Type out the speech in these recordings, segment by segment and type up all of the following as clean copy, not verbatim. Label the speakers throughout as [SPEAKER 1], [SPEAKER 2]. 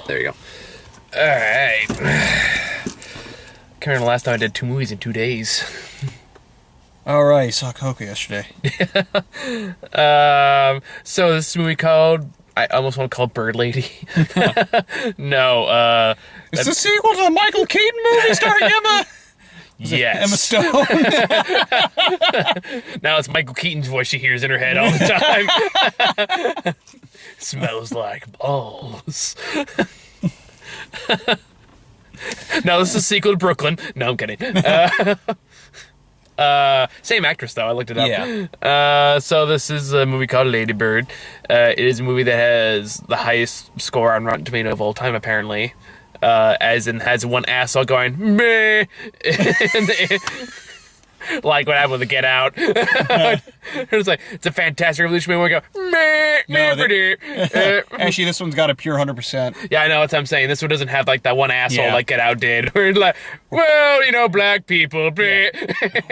[SPEAKER 1] There you go. All right. Can't remember the last time I did 2 movies in 2 days.
[SPEAKER 2] All right, you saw Coco yesterday.
[SPEAKER 1] So this movie called, I almost want to call it Bird Lady. No,
[SPEAKER 2] It's the sequel to the Michael Keaton movie starring Emma.
[SPEAKER 1] Yes.
[SPEAKER 2] Emma Stone.
[SPEAKER 1] Now it's Michael Keaton's voice she hears in her head all the time. Smells like balls. No, this is a sequel to Brooklyn. No, I'm kidding. Same actress, though. I looked it up.
[SPEAKER 2] Yeah.
[SPEAKER 1] So this is a movie called Lady Bird. It is a movie that has the highest score on Rotten Tomatoes of all time, apparently. As in has one asshole going, meh. Like what happened with the Get Out. It's like, it's a fantastic revolution movie. We go, meh,
[SPEAKER 2] No,
[SPEAKER 1] meh,
[SPEAKER 2] Actually, this one's got a pure 100%.
[SPEAKER 1] Yeah, I know what I'm saying. This one doesn't have like that one asshole
[SPEAKER 2] Yeah.
[SPEAKER 1] like Get Out did. Where it's like, well, you know, black people. Meh.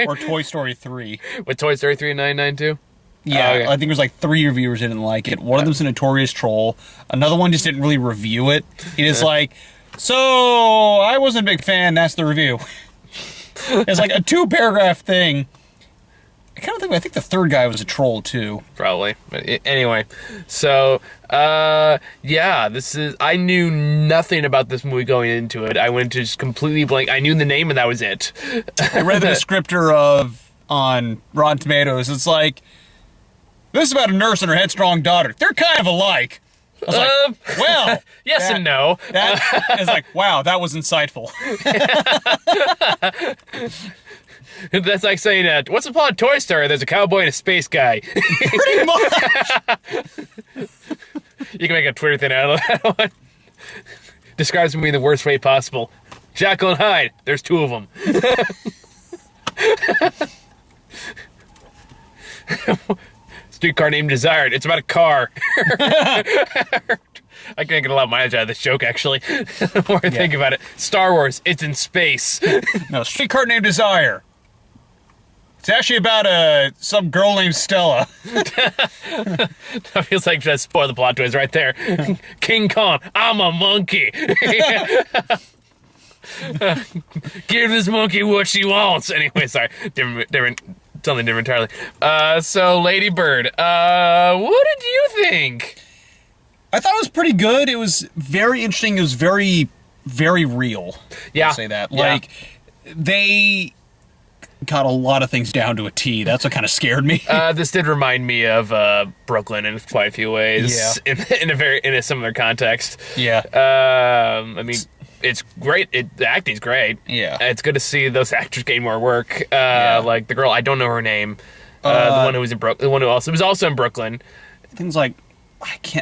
[SPEAKER 2] Or Toy Story 3.
[SPEAKER 1] With Toy Story 3 and 992?
[SPEAKER 2] Yeah,
[SPEAKER 1] Oh, okay.
[SPEAKER 2] I think there's like 3 reviewers that didn't like it. One of them's a notorious troll. Another one just didn't really review it. He just like, so I wasn't a big fan. That's the review. It's like a 2-paragraph thing. I think the third guy was a troll too.
[SPEAKER 1] Probably. But anyway, so yeah, this is. I knew nothing about this movie going into it. I went to just completely blank. I knew the name and that was it.
[SPEAKER 2] I read the descriptor on Rotten Tomatoes. It's like, this is about a nurse and her headstrong daughter. They're kind of alike. I was like, well,
[SPEAKER 1] yes and no.
[SPEAKER 2] It's like, wow, that was insightful.
[SPEAKER 1] That's like saying, what's the plot of Toy Story? There's a cowboy and a space guy.
[SPEAKER 2] Pretty much.
[SPEAKER 1] You can make a Twitter thing out of that one. Describes me in the worst way possible. Jekyll and Hyde. There's 2 of them. Streetcar Named Desire. It's about a car. I can't get a lot of mileage out of this joke, actually. The more I think about it. Star Wars. It's in space.
[SPEAKER 2] No, Streetcar Named Desire. It's actually about some girl named Stella.
[SPEAKER 1] That feels like just spoil the plot twist right there. King Kong. I'm a monkey. Give this monkey what she wants. Anyway, sorry. Different. Something different entirely. So, Lady Bird. What did you think?
[SPEAKER 2] I thought it was pretty good. It was very interesting. It was very, very real.
[SPEAKER 1] Yeah.
[SPEAKER 2] I'll say that.
[SPEAKER 1] Yeah.
[SPEAKER 2] Like, they got a lot of things down to a T. That's what kind of scared me.
[SPEAKER 1] This did remind me of Brooklyn in quite a few ways.
[SPEAKER 2] Yeah.
[SPEAKER 1] In a similar context.
[SPEAKER 2] Yeah.
[SPEAKER 1] I mean, it's great. The acting's great.
[SPEAKER 2] Yeah.
[SPEAKER 1] It's good to see those actors getting more work. Like the girl, I don't know her name. The one who was in Brooklyn. The one who was also in Brooklyn.
[SPEAKER 2] Things like,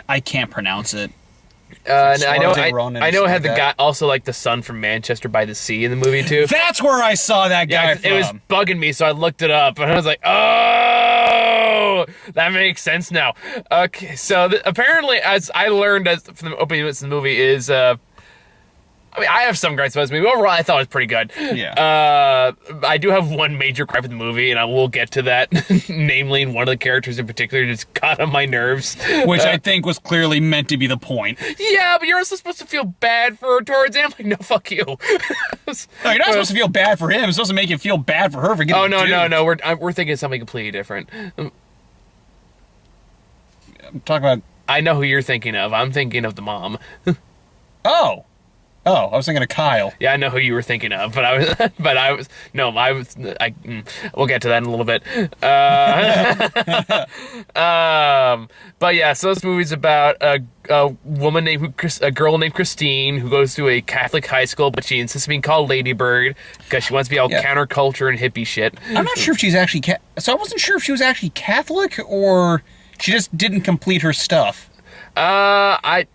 [SPEAKER 2] I can't pronounce it.
[SPEAKER 1] And I know it had the
[SPEAKER 2] like
[SPEAKER 1] guy, also like the son from Manchester by the Sea in the movie too.
[SPEAKER 2] That's where I saw that guy from.
[SPEAKER 1] It was bugging me, so I looked it up, and I was like, oh, that makes sense now. Okay, so apparently, as I learned from the opening minutes of the movie, is I mean, I have some gripes about this movie. Overall, I thought it was pretty good.
[SPEAKER 2] Yeah.
[SPEAKER 1] I do have one major gripe with the movie, and I will get to that. Namely, one of the characters in particular just got on my nerves.
[SPEAKER 2] Which I think was clearly meant to be the point.
[SPEAKER 1] Yeah, but you're also supposed to feel bad for her towards him. Like, no, fuck you.
[SPEAKER 2] No, you're not supposed to feel bad for him. It's supposed to make you feel bad for her for getting
[SPEAKER 1] No. We're thinking of something completely different.
[SPEAKER 2] I'm talking about...
[SPEAKER 1] I know who you're thinking of. I'm thinking of the mom.
[SPEAKER 2] Oh, I was thinking of Kyle.
[SPEAKER 1] Yeah, I know who you were thinking of, but we'll get to that in a little bit. But yeah, so this movie's about a girl named Christine who goes to a Catholic high school, but she insists on being called Lady Bird because she wants to be all counterculture and hippie shit.
[SPEAKER 2] I'm not sure if she's actually... So I wasn't sure if she was actually Catholic or she just didn't complete her stuff.
[SPEAKER 1] I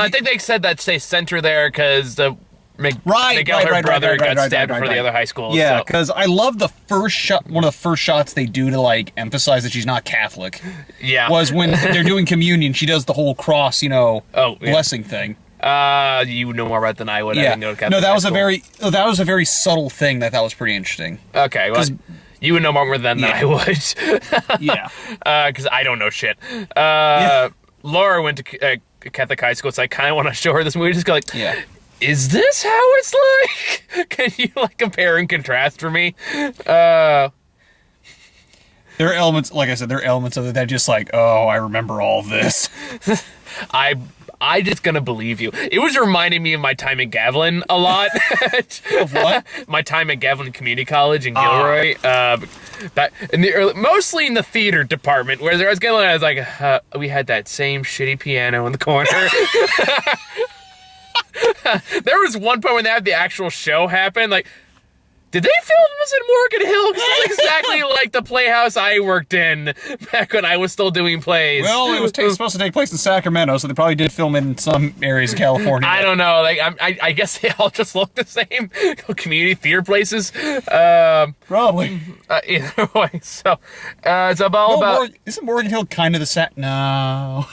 [SPEAKER 1] think they said that they sent her there because Miguel, her brother, got stabbed in front of the other high school.
[SPEAKER 2] Yeah, because I love the first shot. One of the first shots they do to like emphasize that she's not Catholic.
[SPEAKER 1] Yeah,
[SPEAKER 2] was when they're doing communion. She does the whole cross, blessing thing.
[SPEAKER 1] You know more about it than I would.
[SPEAKER 2] Yeah,
[SPEAKER 1] I didn't go to Catholic
[SPEAKER 2] that
[SPEAKER 1] high
[SPEAKER 2] was a very subtle thing that was pretty interesting.
[SPEAKER 1] Okay, well, you would know more than I would.
[SPEAKER 2] Yeah,
[SPEAKER 1] because I don't know shit. Laura went to Catholic high school, so I kind of want to show her this movie. Just go like,
[SPEAKER 2] Yeah.
[SPEAKER 1] is this how it's like? Can you like compare and contrast for me?
[SPEAKER 2] There are elements, like I said, there are elements of it that just like, oh, I remember all this.
[SPEAKER 1] I just gonna believe you. It was reminding me of my time at Gavlin a lot.
[SPEAKER 2] Of what?
[SPEAKER 1] My time at Gavlin Community College in Gilroy. That in the early, mostly in the theater department, where I was like, we had that same shitty piano in the corner. There was one point when they had the actual show happen, like, did they film this in Morgan Hill? 'Cause it's exactly like the playhouse I worked in back when I was still doing plays.
[SPEAKER 2] Well, it was supposed to take place in Sacramento, so they probably did film in some areas of California.
[SPEAKER 1] I don't know. Like, I guess they all just look the same. Community theater places.
[SPEAKER 2] Probably.
[SPEAKER 1] Either way, so it's about.
[SPEAKER 2] Isn't Morgan Hill kind of the No.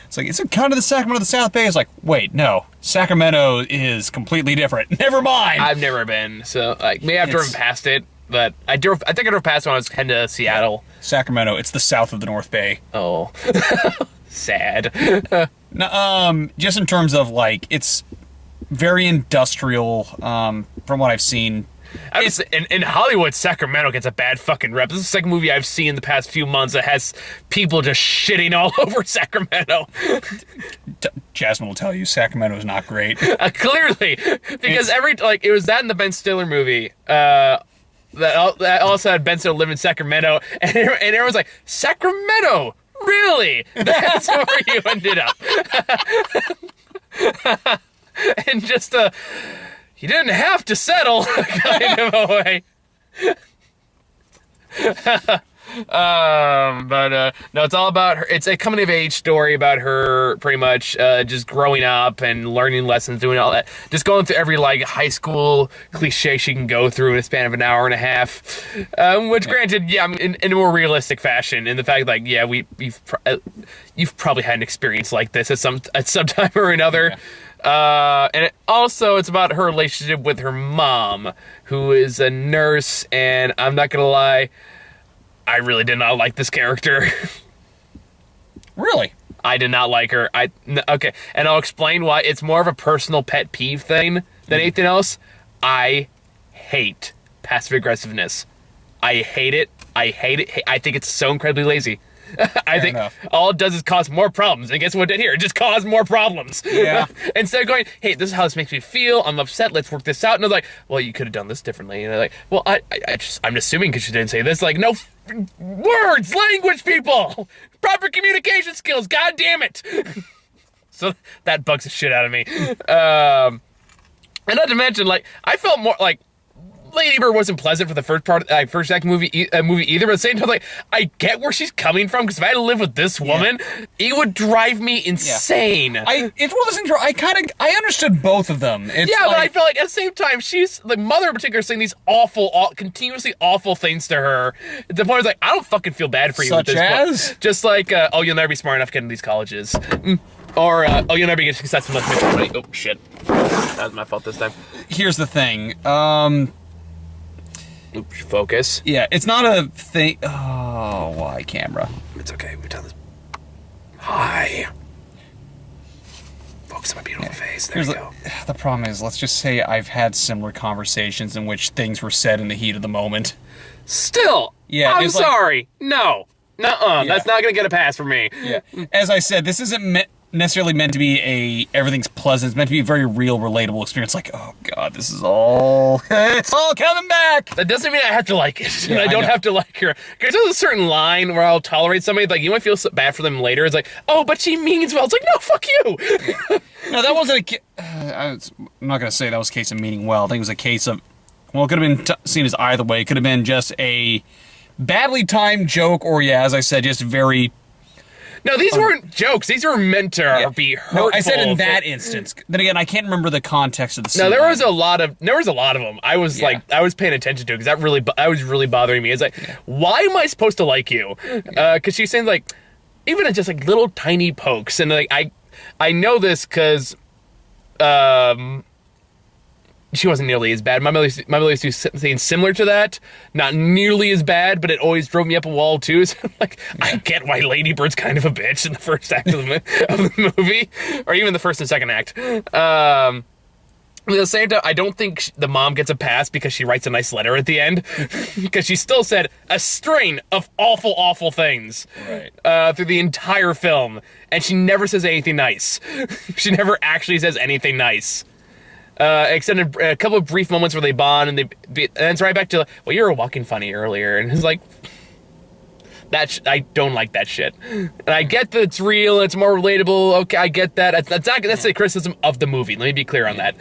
[SPEAKER 2] It's like, it's kind of the Sacramento of the South Bay. It's like, wait, no. Sacramento is completely different. Never mind.
[SPEAKER 1] I've never been, so like maybe I've driven past it, but I think I drove past when I was heading to Seattle.
[SPEAKER 2] Sacramento, it's the south of the North Bay.
[SPEAKER 1] Oh, sad.
[SPEAKER 2] No, just in terms of like, it's very industrial. From what I've seen.
[SPEAKER 1] In Hollywood, Sacramento gets a bad fucking rep. This is the second movie I've seen in the past few months that has people just shitting all over Sacramento.
[SPEAKER 2] Jasmine will tell you Sacramento is not great.
[SPEAKER 1] Clearly, because it was that in the Ben Stiller movie. That also had Ben Stiller live in Sacramento, and everyone's like, Sacramento, really? That's where you ended up. And just you didn't have to settle, kind of a way. No, it's all about her. It's a coming of age story about her pretty much just growing up and learning lessons, doing all that, just going through every like high school cliche she can go through in a span of an hour and a half. Which, granted, yeah, in a more realistic fashion, in the fact like, yeah, you've probably had an experience like this at some time or another. Yeah. And it's about her relationship with her mom, who is a nurse, and I'm not gonna lie, I really did not like this character.
[SPEAKER 2] Really?
[SPEAKER 1] I did not like her. Okay, and I'll explain why. It's more of a personal pet peeve thing than anything else. I hate passive aggressiveness. I hate it. I think it's so incredibly lazy. I think all it does is cause more problems. And guess what it did here? It just caused more problems.
[SPEAKER 2] Yeah.
[SPEAKER 1] Instead of going, hey, this is how this makes me feel. I'm upset. Let's work this out. And I was like, well, you could have done this differently. And they're like, well, I'm assuming because you didn't say this. Like, no words, language, people. Proper communication skills. God damn it. So that bugs the shit out of me. And not to mention, like, I felt more like Lady Bird wasn't pleasant for the first act movie either, but at the same time, like, I get where she's coming from, because if I had to live with this woman, it would drive me insane.
[SPEAKER 2] It's one of those things where I understood both of them.
[SPEAKER 1] But I feel like at the same time, she's, the mother in particular, saying these continuously awful things to her. At the point is like, I don't fucking feel bad for you at this point. Just like, oh, you'll never be smart enough to get into these colleges. Or, oh, you'll never get successful enough to make money. Oh, shit. That was my fault this time.
[SPEAKER 2] Here's the thing.
[SPEAKER 1] Oops, focus.
[SPEAKER 2] Yeah, it's not a thing. Oh, why camera?
[SPEAKER 1] It's okay. We've done this. Hi. Focus on my beautiful face. There you go.
[SPEAKER 2] The problem is, let's just say I've had similar conversations in which things were said in the heat of the moment.
[SPEAKER 1] Still. Yeah. I'm sorry. No. Nuh-uh. Yeah. That's not going to get a pass from me.
[SPEAKER 2] Yeah. As I said, this isn't necessarily meant to be everything's pleasant. It's meant to be a very real, relatable experience. Like, oh god, this is all it's all coming back.
[SPEAKER 1] That doesn't mean I have to like it. Yeah, I don't have to like her. Because there's a certain line where I'll tolerate somebody, like, you might feel so bad for them later. It's like, oh, but she means well. It's like, no, fuck you.
[SPEAKER 2] Yeah. No, that wasn't I'm not gonna say that was a case of meaning well. I think it was a case of, well, it could have been seen as either way. It could have been just a badly timed joke, or as I said, just very.
[SPEAKER 1] No, these weren't jokes. These were meant to be hurtful.
[SPEAKER 2] No, I said in that instance. Then again, I can't remember the context of the scene.
[SPEAKER 1] No, there was a lot of them. I was I was paying attention to it, because that was really bothering me. It's like, why am I supposed to like you? Because she's saying, like, even at just like little tiny pokes, and like I know this because she wasn't nearly as bad. My mother used to do something similar to that. Not nearly as bad, but it always drove me up a wall, too. So, like, I get why Lady Bird's kind of a bitch in the first act of the movie. Or even the first and second act. At the same time, I don't think the mom gets a pass because she writes a nice letter at the end. Because she still said a string of awful, awful things through the entire film. And she never says anything nice. She never actually says anything nice. Except in a couple of brief moments where they bond, and it's right back to, well, you were walking funny earlier, and it's like, I don't like that shit. And I get that it's real, it's more relatable, okay, I get that. That's a criticism of the movie, let me be clear on that.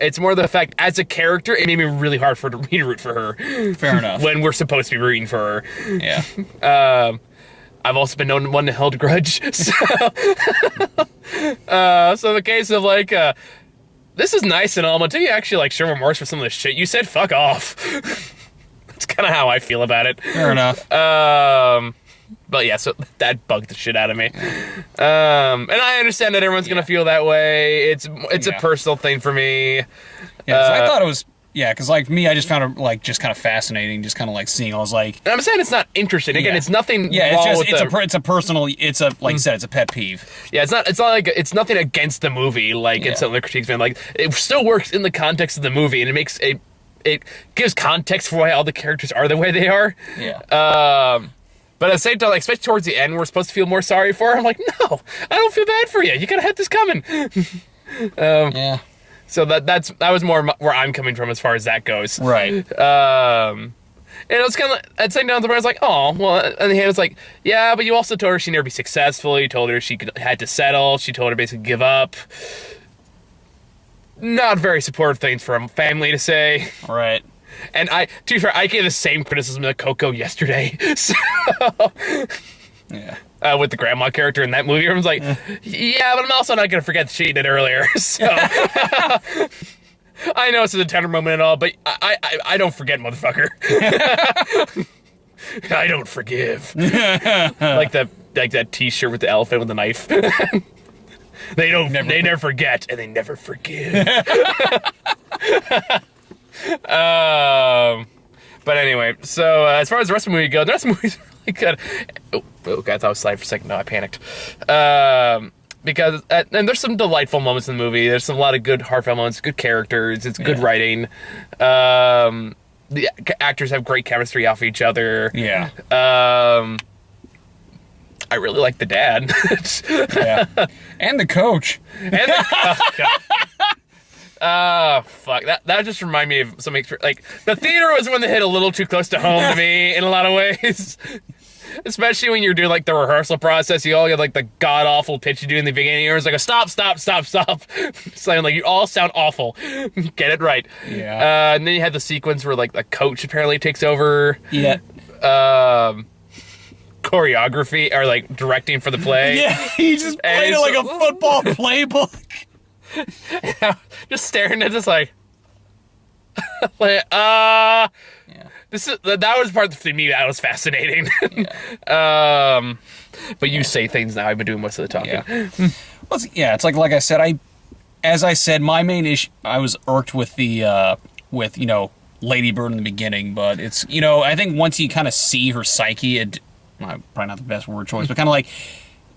[SPEAKER 1] It's more the fact, as a character, it made me really hard for me to root for her.
[SPEAKER 2] Fair enough.
[SPEAKER 1] When we're supposed to be rooting for her.
[SPEAKER 2] Yeah.
[SPEAKER 1] I've also been known one to hold a grudge, so... so the case of, like, this is nice and all, but until you actually, like, show remorse for some of the shit you said, fuck off. That's kind of how I feel about it.
[SPEAKER 2] Fair enough.
[SPEAKER 1] But yeah, so that bugged the shit out of me. And I understand that everyone's gonna feel that way. It's a personal thing for me.
[SPEAKER 2] Yeah, so I thought it was... Yeah, because, like, me, I just found it, like, just kind of fascinating, just kind of, like, seeing, I was like...
[SPEAKER 1] And I'm saying it's not interesting. Again, it's nothing
[SPEAKER 2] Yeah,
[SPEAKER 1] wrong
[SPEAKER 2] it's
[SPEAKER 1] with
[SPEAKER 2] just, it's a personal, it's a, like you said, it's a pet peeve.
[SPEAKER 1] Yeah, it's not like, it's nothing against the movie, like, it's something the critiques been like, it still works in the context of the movie, and it gives context for why all the characters are the way they are.
[SPEAKER 2] Yeah.
[SPEAKER 1] But at the same time, like, especially towards the end, we're supposed to feel more sorry for her. I'm like, no, I don't feel bad for you. You could have had this coming.
[SPEAKER 2] Yeah.
[SPEAKER 1] So that was more where I'm coming from as far as that goes.
[SPEAKER 2] Right.
[SPEAKER 1] And it was kind of like, I'd say down the road, I was like, oh, well, and the hand was like, yeah, but you also told her she'd never be successful. You told her she had to settle. She told her basically give up. Not very supportive things for a family to say.
[SPEAKER 2] Right.
[SPEAKER 1] And to be fair, I gave the same criticism to Coco yesterday. So,
[SPEAKER 2] yeah.
[SPEAKER 1] With the grandma character in that movie, I was like, yeah, but I'm also not going to forget that she did earlier. So, I know it's a tender moment and all, but I don't forget, motherfucker. I don't forgive. like that T-shirt with the elephant with the knife. They never forget, and they never forgive. But anyway, so as far as the rest of the movie goes, the rest of the movie's really good. Oh, God, I thought I was sliding for a second. No, I panicked. Because, and there's some delightful moments in the movie. There's a lot of good heartfelt moments, good characters. It's good writing. The actors have great chemistry off each other.
[SPEAKER 2] Yeah.
[SPEAKER 1] I really like the dad.
[SPEAKER 2] Yeah. And the coach.
[SPEAKER 1] Fuck. That just reminded me of some experience. Like, the theater was one that hit a little too close to home to me in a lot of ways. Especially when you're doing, like, the rehearsal process. You all get, like, the god-awful pitch you do in the beginning. You're like, stop. So, like, you all sound awful. Get it right.
[SPEAKER 2] Yeah.
[SPEAKER 1] And then you had the sequence where, like, the coach apparently takes over.
[SPEAKER 2] Yeah.
[SPEAKER 1] Choreography, or, like, directing for the play.
[SPEAKER 2] Yeah, he just played it like a football playbook.
[SPEAKER 1] Just staring at this, like... like,
[SPEAKER 2] Yeah.
[SPEAKER 1] That was part for me that was fascinating. Yeah. But you say things now. I've been doing most of the talking.
[SPEAKER 2] Yeah. Well, it's like I said. As I said, my main issue. I was irked with the Lady Bird in the beginning, but it's I think once you kind of see her psyche, probably not the best word choice, but kind of like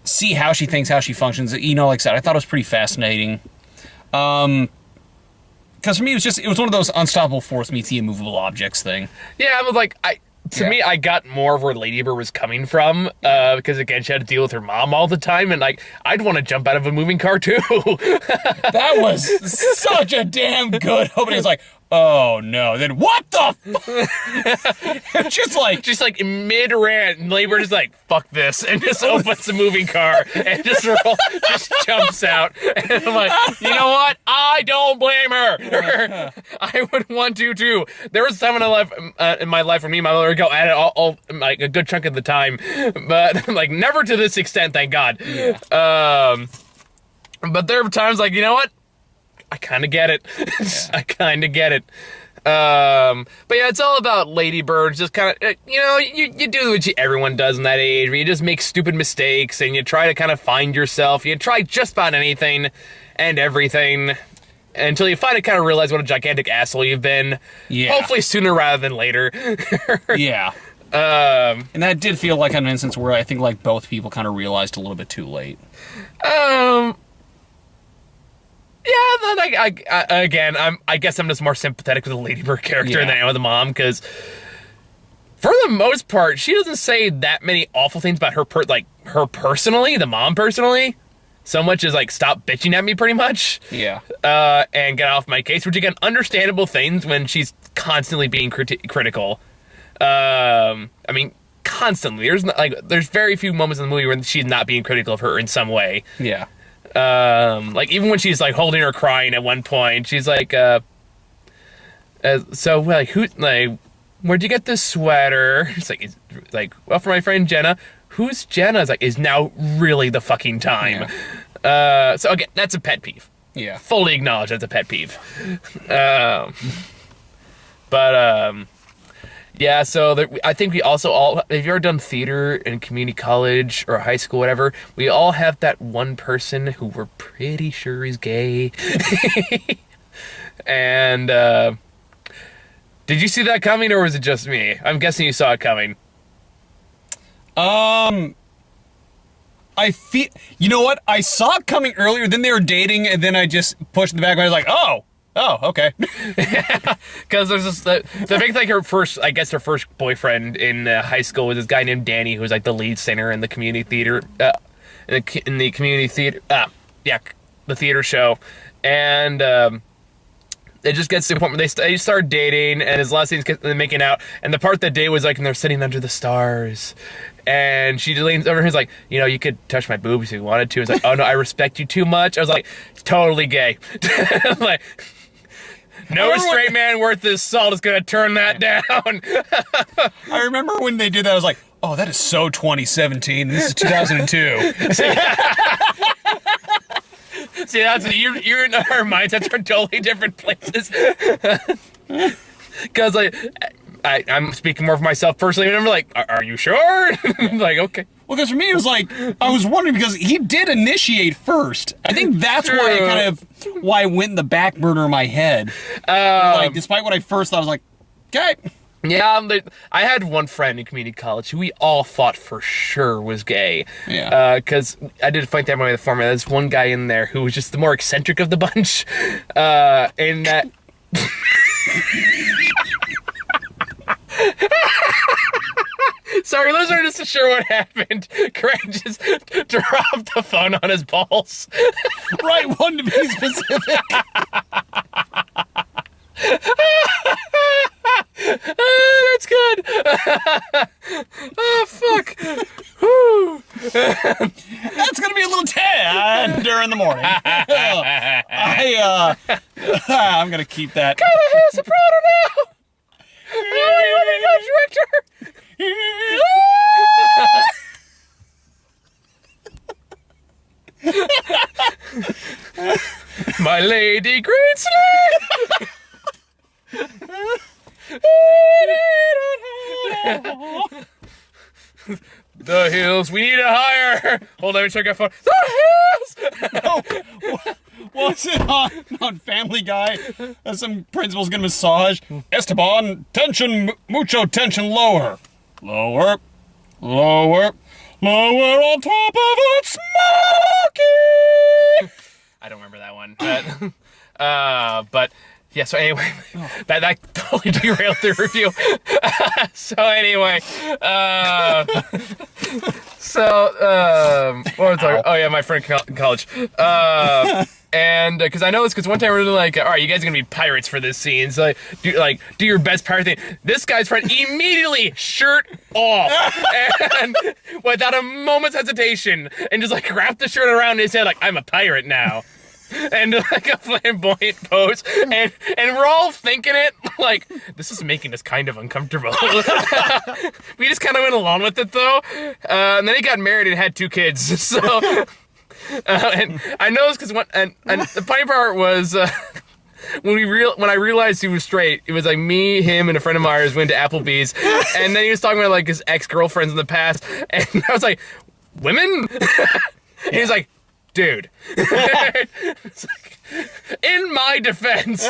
[SPEAKER 2] see how she thinks, how she functions. Like I said, I thought it was pretty fascinating. Because for me, it was one of those unstoppable force meets the immovable objects thing. Yeah,
[SPEAKER 1] I was like, to me, I got more of where Lady Bird was coming from, because again, she had to deal with her mom all the time, and like, I'd want to jump out of a moving car too.
[SPEAKER 2] That was such a damn good opening. It's like, oh no, then what the fuck? just like mid-rant, and Lady Bird is like, fuck this, and just opens the moving car, and just jumps out. And I'm like, you know what? I don't blame her. I would want to too. There was time in my life where me and my mother would go at it all like a good chunk of the time, but like never to this extent, thank God. Yeah.
[SPEAKER 1] But there were times like, you know what? I kind of get it.
[SPEAKER 2] Yeah.
[SPEAKER 1] I kind of get it. But yeah, it's all about Lady Bird. Just kind of, you do what everyone does in that age, where you just make stupid mistakes and you try to kind of find yourself. You try just about anything and everything. until you finally kind of realize what a gigantic asshole you've been.
[SPEAKER 2] Yeah.
[SPEAKER 1] Hopefully sooner rather than later.
[SPEAKER 2] Yeah. And that did feel like an instance where I think like both people kind of realized a little bit too late.
[SPEAKER 1] Yeah, I guess I'm just more sympathetic with the Lady Bird character than I am with the mom, because for the most part, she doesn't say that many awful things about her personally, the mom personally. So much as like, stop bitching at me, pretty much.
[SPEAKER 2] Yeah.
[SPEAKER 1] And get off my case, which again, understandable things when she's constantly being critical. I mean, constantly. There's very few moments in the movie where she's not being critical of her in some way.
[SPEAKER 2] Yeah.
[SPEAKER 1] Like even when she's like holding her crying at one point, she's like, so like where'd you get this sweater? It's like, well, for my friend Jenna. Who's Jenna? It's like, is now really the fucking time. Yeah. So again, that's a pet peeve.
[SPEAKER 2] Yeah.
[SPEAKER 1] Fully acknowledge that's a pet peeve. Yeah, so I think we also all, if you've ever done theater in community college or high school, whatever, we all have that one person who we're pretty sure is gay. And did you see that coming, or was it just me? I'm guessing you saw it coming.
[SPEAKER 2] I feel, you know what? I saw it coming earlier, then they were dating, and then I just pushed in the back, and I was like, oh, okay.
[SPEAKER 1] Because there's this, the big thing, her first boyfriend in high school was this guy named Danny, who was like the lead singer in the community theater, the theater show. And, it just gets to the point where they start dating, and his last scene's making out, and the part that day was like, and they're sitting under the stars, and she leans over and he's like, you could touch my boobs if you wanted to. It's like, oh no, I respect you too much. I was like, totally gay. Like, no straight man worth his salt is gonna turn that down.
[SPEAKER 2] I remember when they did that, I was like, oh, that is so 2017, and this is 2002.
[SPEAKER 1] See, that's you're in our mindsets are totally different places. Because I'm speaking more for myself personally, and I'm like, are you sure? Like, okay.
[SPEAKER 2] Well, because for me, it was like, I was wondering, because he did initiate first. I think that's why it went in the back burner of my head. Like, despite what I first thought, I was like, okay.
[SPEAKER 1] Yeah, I had one friend in community college who we all thought for sure was gay.
[SPEAKER 2] Yeah.
[SPEAKER 1] Because I did find that way with the format. There's one guy in there who was just the more eccentric of the bunch. In that. Sorry, listeners, just to sure what happened. Greg just dropped the phone on his balls.
[SPEAKER 2] Right one to be specific.
[SPEAKER 1] That's good. Oh, fuck. Whew.
[SPEAKER 2] That's gonna be a little tad during the morning. I'm gonna keep that.
[SPEAKER 1] Got a hair soprano now. Oh my God, director. My lady great slave. The hills, we need a higher. Hold on, let me check my phone. The hills.
[SPEAKER 2] No. Was it on Family Guy? Some principal's gonna massage. Esteban, tension, mucho tension, lower. Lower. Lower. Lower on top of it, smoky.
[SPEAKER 1] I don't remember that one. But yeah, so anyway, that totally derailed the review. So anyway, what was I? Oh yeah, my friend in college. And because I know this, because one time we were like, all right, you guys are gonna be pirates for this scene, so do your best pirate thing. This guy's friend immediately shirt off, and without a moment's hesitation, and just like wrapped the shirt around his head like, I'm a pirate now. And like a flamboyant pose, and we're all thinking it like, this is making us kind of uncomfortable. We just kind of went along with it though, and then he got married and had 2 kids. So, and I know this because and the funny part was when I realized he was straight, it was like me, him, and a friend of mine went to Applebee's, and then he was talking about like his ex-girlfriends in the past, and I was like, women? And he was like, dude. It's like, in my defense,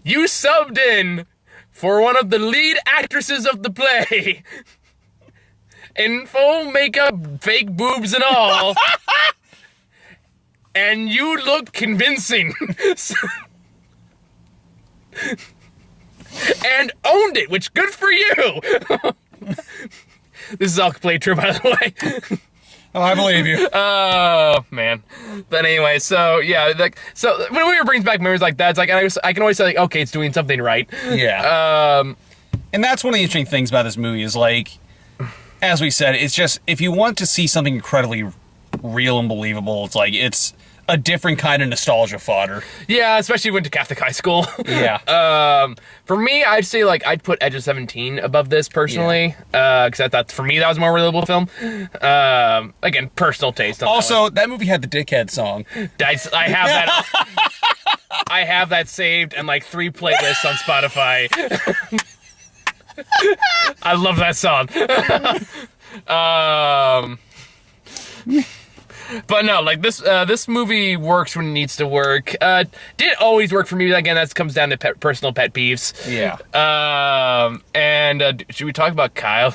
[SPEAKER 1] you subbed in for one of the lead actresses of the play. In full makeup, fake boobs and all. And you look convincing. And owned it, which good for you. This is all completely true, by the way.
[SPEAKER 2] Oh, I believe you.
[SPEAKER 1] Oh, man. But anyway, so, yeah, like, so when we brings back memories like that, it's like, I can always say, like, okay, it's doing something right.
[SPEAKER 2] Yeah. And that's one of the interesting things about this movie is, like, as we said, it's just, if you want to see something incredibly real and believable, it's like, it's a different kind of nostalgia fodder.
[SPEAKER 1] Yeah, especially when to Catholic high school.
[SPEAKER 2] Yeah.
[SPEAKER 1] For me, I'd say, like, I'd put Edge of 17 above this, personally. Because I thought, for me, that was a more relatable film. Again, personal taste.
[SPEAKER 2] Also, that movie had the Dickhead song.
[SPEAKER 1] I have that. I have that saved and, like, 3 playlists on Spotify. I love that song. But no, like this movie works when it needs to work. Didn't always work for me. Again, that comes down to personal pet peeves.
[SPEAKER 2] Yeah.
[SPEAKER 1] And should we talk about Kyle?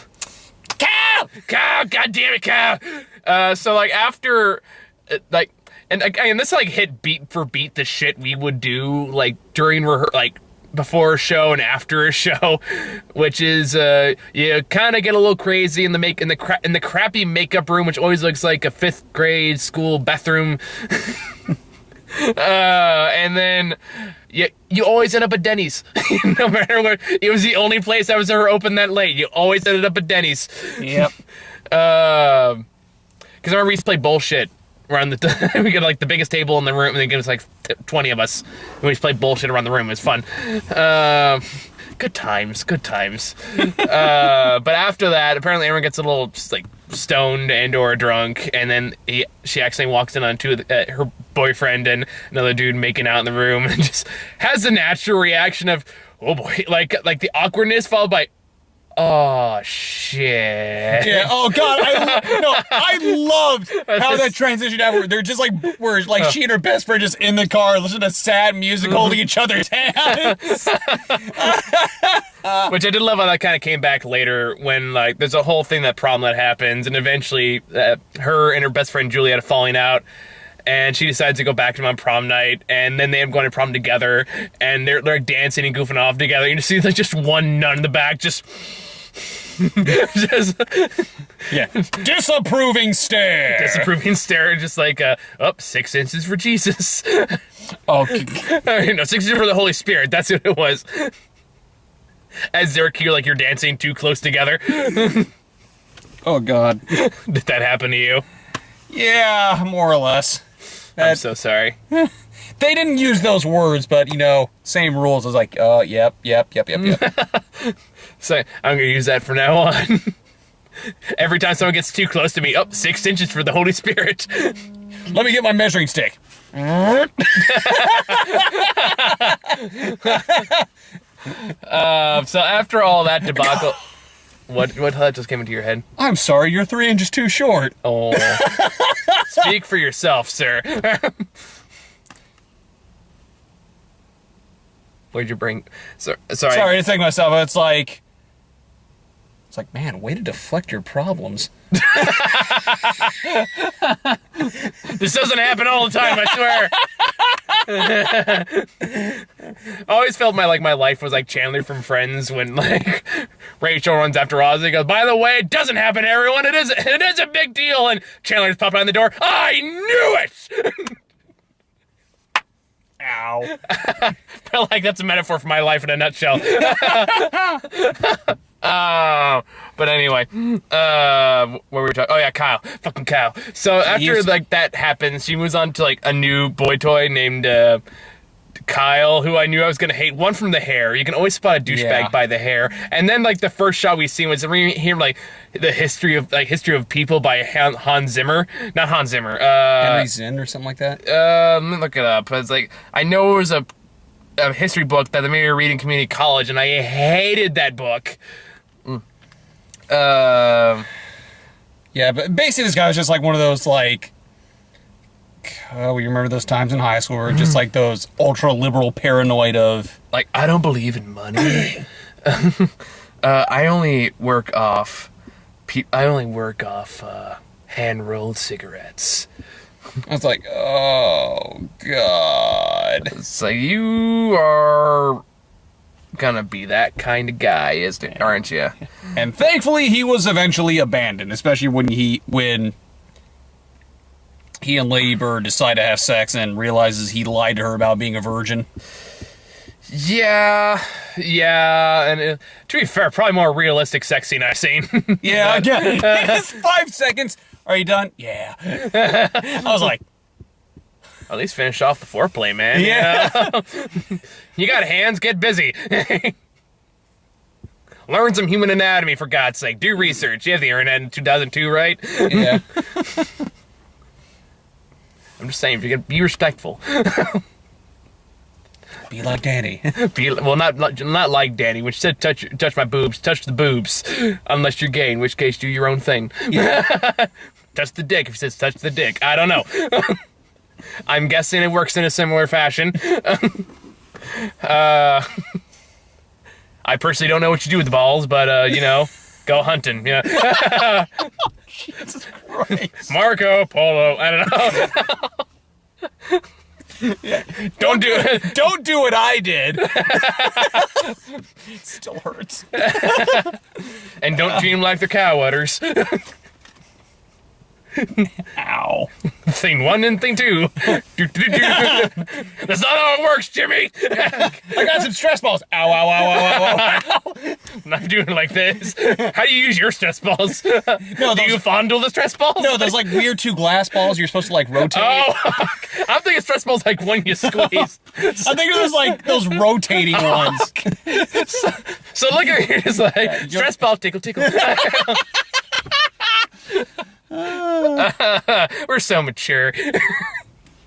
[SPEAKER 1] Kyle! God damn it, Kyle! So like after, like, and again, this like hit beat for beat the shit we would do like during before a show and after a show, which is you kind of get a little crazy in the crappy makeup room, which always looks like a 5th grade school bathroom. And then you always end up at Denny's. No matter where, it was the only place I was ever open that late. You always ended up at Denny's.
[SPEAKER 2] Yep.
[SPEAKER 1] Because I remember we used to play bullshit. Around we got like the biggest table in the room, and they give us like 20 of us. And we just play bullshit around the room. It was fun. Good times. But after that, apparently everyone gets a little just like stoned and or drunk, and then she accidentally walks in on her boyfriend and another dude making out in the room, and just has the natural reaction of, oh boy, like the awkwardness followed by, oh shit.
[SPEAKER 2] Yeah. Oh god. I loved how that transitioned out. They're just like she and her best friend just in the car listening to sad music, holding each other's hands.
[SPEAKER 1] Which I did love how that kind of came back later when like there's a whole problem that happens, and eventually her and her best friend Julie had a falling out. And she decides to go back to them on prom night, and then they end up going to prom together, and they're like dancing and goofing off together. You see like just one nun in the back, just
[SPEAKER 2] yeah, disapproving stare,
[SPEAKER 1] just like 6 inches for Jesus.
[SPEAKER 2] Oh,
[SPEAKER 1] 6 inches for the Holy Spirit. That's what it was. As they're like you're dancing too close together.
[SPEAKER 2] Oh God,
[SPEAKER 1] did that happen to you?
[SPEAKER 2] Yeah, more or less.
[SPEAKER 1] I'm so sorry.
[SPEAKER 2] They didn't use those words, but, same rules. I was like, yep.
[SPEAKER 1] So I'm going to use that from now on. Every time someone gets too close to me, 6 inches for the Holy Spirit.
[SPEAKER 2] Let me get my measuring stick.
[SPEAKER 1] So after all that debacle... What thought just came into your head?
[SPEAKER 2] I'm sorry, you're 3 inches too short.
[SPEAKER 1] Oh. Speak for yourself, sir. Where'd you bring... Sorry.
[SPEAKER 2] Sorry to think myself. It's like, man, way to deflect your problems.
[SPEAKER 1] This doesn't happen all the time, I swear. I always felt my life was like Chandler from Friends when like Rachel runs after Oz and goes, by the way, it doesn't happen to everyone. It is a big deal. And Chandler just popped on the door. I knew it.
[SPEAKER 2] Ow.
[SPEAKER 1] I felt like that's a metaphor for my life in a nutshell. But anyway, where were we talking? Oh yeah, Kyle. Fucking Kyle. So after like that happens, she moves on to like a new boy toy named Kyle, who I knew I was gonna hate. One from the hair. You can always spot a douchebag by the hair. And then like the first shot we see was hear like the history of people by Hans Zimmer. Not Hans Zimmer.
[SPEAKER 2] Henry Zinn or something like that.
[SPEAKER 1] Let me look it up. It's like I know it was a history book that they made me read in community college, and I hated that book.
[SPEAKER 2] Yeah, but basically this guy was just like one of those like like, oh, you remember those times in high school where just like those ultra liberal paranoid of
[SPEAKER 1] Like, I don't believe in money. I only work off hand rolled cigarettes.
[SPEAKER 2] I was like, oh god.
[SPEAKER 1] It's like, you are gonna be that kind of guy, aren't you?
[SPEAKER 2] And thankfully he was eventually abandoned, especially when he and Lady Bird decide to have sex and realizes he lied to her about being a virgin.
[SPEAKER 1] Yeah, and to be fair, probably more realistic sex scene I've seen.
[SPEAKER 2] Yeah, it's 5 seconds. Are you done? Yeah. I was like,
[SPEAKER 1] at least finish off the foreplay, man.
[SPEAKER 2] Yeah.
[SPEAKER 1] You got hands, get busy. Learn some human anatomy, for God's sake. Do research. You have the internet in 2002, right?
[SPEAKER 2] Yeah.
[SPEAKER 1] I'm just saying, if you're gonna be respectful.
[SPEAKER 2] Be like Danny.
[SPEAKER 1] Not like Danny, which said touch my boobs, touch the boobs, unless you're gay, in which case do your own thing.
[SPEAKER 2] Yeah.
[SPEAKER 1] Touch the dick if he says touch the dick. I don't know. I'm guessing it works in a similar fashion. I personally don't know what you do with the balls, but go hunting. Yeah.
[SPEAKER 2] Jesus Christ.
[SPEAKER 1] Marco Polo. I don't know.
[SPEAKER 2] Yeah.
[SPEAKER 1] Don't do it.
[SPEAKER 2] Don't do what I did. It still hurts.
[SPEAKER 1] And don't treat them like they're cow udders.
[SPEAKER 2] Ow.
[SPEAKER 1] Thing one and thing two. That's not how it works, Jimmy.
[SPEAKER 2] I got some stress balls. Ow, ow, ow, ow, ow, ow.
[SPEAKER 1] I'm not doing it like this. How do you use your stress balls?
[SPEAKER 2] No,
[SPEAKER 1] do you fondle the stress balls?
[SPEAKER 2] No, those like weird 2 glass balls you're supposed to like rotate.
[SPEAKER 1] Oh, I'm thinking stress balls like one you squeeze.
[SPEAKER 2] I think it was like those rotating ones.
[SPEAKER 1] So look at here, it's like stress ball tickle tickle. We're so mature.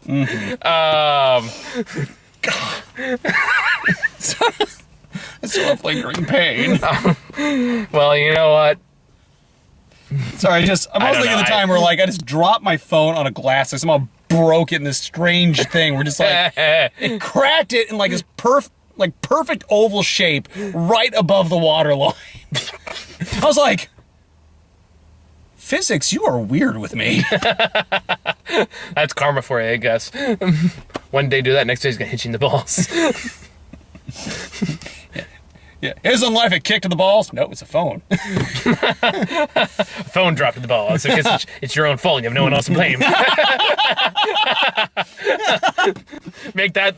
[SPEAKER 2] Mm-hmm. I still have lingering pain.
[SPEAKER 1] Well, you know what?
[SPEAKER 2] Sorry, I'm also thinking of the time where like I just dropped my phone on a glass. I somehow broke it in this strange thing. We're just like it cracked it in like this perfect oval shape right above the water line. I was like, physics, you are weird with me.
[SPEAKER 1] That's karma for you, I guess. One day do that, next day he's gonna hit you in the balls.
[SPEAKER 2] Yeah. His own life, a kick to the balls? No, it's a phone.
[SPEAKER 1] Phone dropped in the balls. I guess it's your own fault. You have no one else to blame. Make that